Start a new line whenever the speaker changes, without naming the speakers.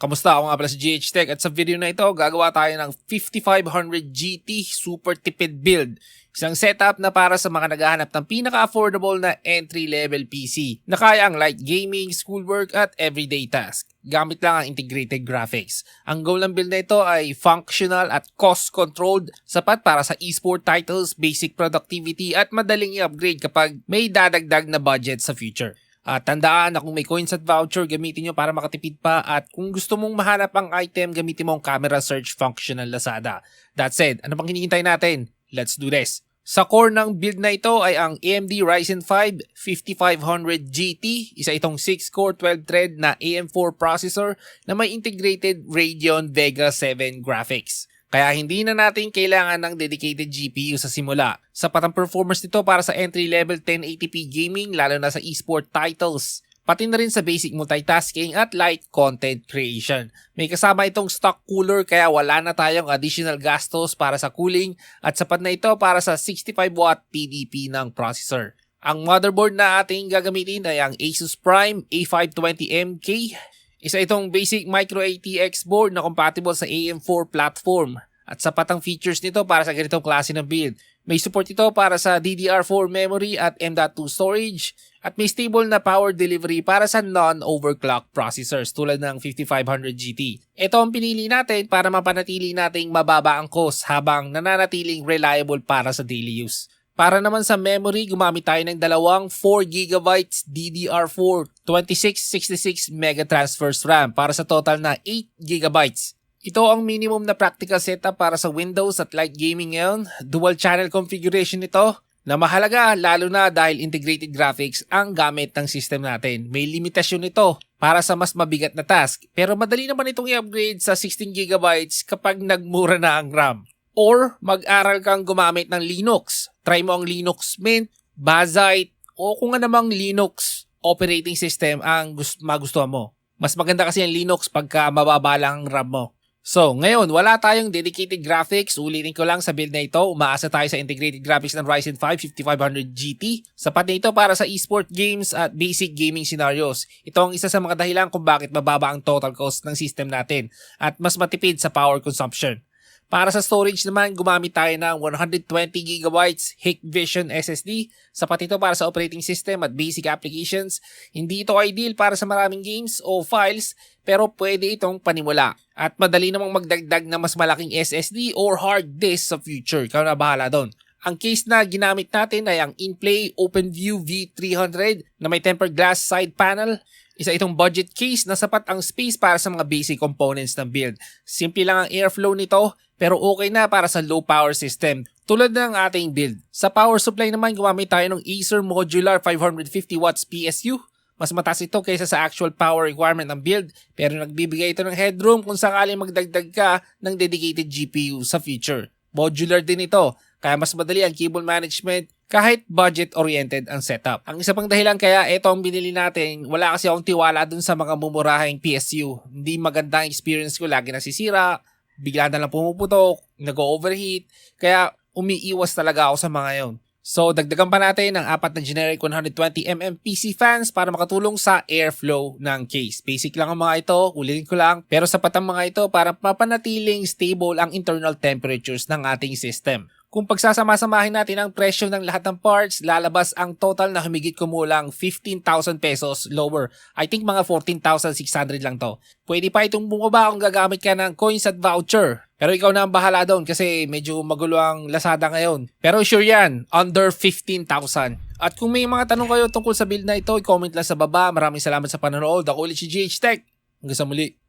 Kamusta? Ako nga pala si GH Tech at sa video na ito gagawa tayo ng 5500 GT Super Tipid Build. Isang setup na para sa mga naghahanap ng pinaka-affordable na entry-level PC na kaya ang light gaming, schoolwork at everyday task. Gamit lang ang integrated graphics. Ang goal ng build na ito ay functional at cost-controlled, sapat para sa esport titles, basic productivity at madaling i-upgrade kapag may dadagdag na budget sa future. At tandaan na kung may coins at voucher, gamitin nyo para makatipid pa at kung gusto mong mahanap ang item, gamitin mo ang camera search function ng Lazada. That said, ano pang hinihintay natin? Let's do this! Sa core ng build na ito ay ang AMD Ryzen 5 5500 GT, isa itong 6-core 12-thread na AM4 processor na may integrated Radeon Vega 7 graphics. Kaya hindi na natin kailangan ng dedicated GPU sa simula. Sapat ang performance nito para sa entry-level 1080p gaming lalo na sa esport titles. Pati na rin sa basic multitasking at light content creation. May kasama itong stock cooler kaya wala na tayong additional gastos para sa cooling at sapat na ito para sa 65W TDP ng processor. Ang motherboard na ating gagamitin ay ang Asus Prime A520MK. Isa itong basic micro ATX board na compatible sa AM4 platform at sapat ang features nito para sa ganitong klase ng build. May support ito para sa DDR4 memory at M.2 storage at may stable na power delivery para sa non-overclock processors tulad ng 5500 GT. Ito ang pinili natin para mapanatili nating mababa ang cost habang nananatiling reliable para sa daily use. Para naman sa memory, gumamit tayo ng dalawang 4GB DDR4 2666 MB transfers RAM para sa total na 8GB. Ito ang minimum na practical setup para sa Windows at light gaming ngayon. Dual channel configuration nito na mahalaga lalo na dahil integrated graphics ang gamit ng system natin. May limitasyon nito para sa mas mabigat na task pero madali naman itong i-upgrade sa 16GB kapag nagmura na ang RAM. Or mag-aral kang gumamit ng Linux. Try mo ang Linux Mint, Bazzite, o kung anumang Linux operating system ang magustuhan mo. Mas maganda kasi ang Linux pagka mababa lang ang RAM mo. So, ngayon, wala tayong dedicated graphics. Ulitin ko lang sa build na ito, umaasa tayo sa integrated graphics ng Ryzen 5 5500 GT. Sapat na ito para sa esport games at basic gaming scenarios. Ito ang isa sa mga dahilan kung bakit mababa ang total cost ng system natin at mas matipid sa power consumption. Para sa storage naman, gumamit tayo ng 120GB Hikvision SSD. Sapat ito para sa operating system at basic applications. Hindi ito ideal para sa maraming games o files, pero pwede itong panimula. At madali namang magdagdag na mas malaking SSD or hard disk sa future. Ikaw na bahala doon. Ang case na ginamit natin ay ang InPlay OpenView V300 na may tempered glass side panel. Isa itong budget case na sapat ang space para sa mga basic components ng build. Simple lang ang airflow nito pero okay na para sa low power system tulad ng ating build. Sa power supply naman gumamit tayo ng Acer Modular 550W PSU. Mas mataas ito kaysa sa actual power requirement ng build pero nagbibigay ito ng headroom kung sakaling magdagdag ka ng dedicated GPU sa future. Modular din ito kaya mas madali ang cable management kahit budget-oriented ang setup. Ang isa pang dahilan kaya ito ang binili natin, wala kasi akong tiwala dun sa mga mumurahing PSU. Hindi maganda ang experience ko, lagi nasisira, bigla na lang pumuputok, nag-overheat, kaya umiiwas talaga ako sa mga yon. So dagdagan pa natin ng 4 na generic 120mm PC fans para makatulong sa airflow ng case. Basic lang ang mga ito, ulitin ko lang, pero sapat ang mga ito para mapanatiling stable ang internal temperatures ng ating system. Kung pagsasama-samahin natin ang presyo ng lahat ng parts, lalabas ang total na humigit kumulang 15,000 pesos lower. I think mga 14,600 lang to. Pwede pa itong bumaba kung gagamit ka ng coins at voucher. Pero ikaw na ang bahala doon kasi medyo magulo ang Lazada ngayon. Pero sure yan, under 15,000. At kung may mga tanong kayo tungkol sa build na ito, i-comment lang sa baba. Maraming salamat sa panonood. Ako ulit si GH Tech. Hanggang sa muli.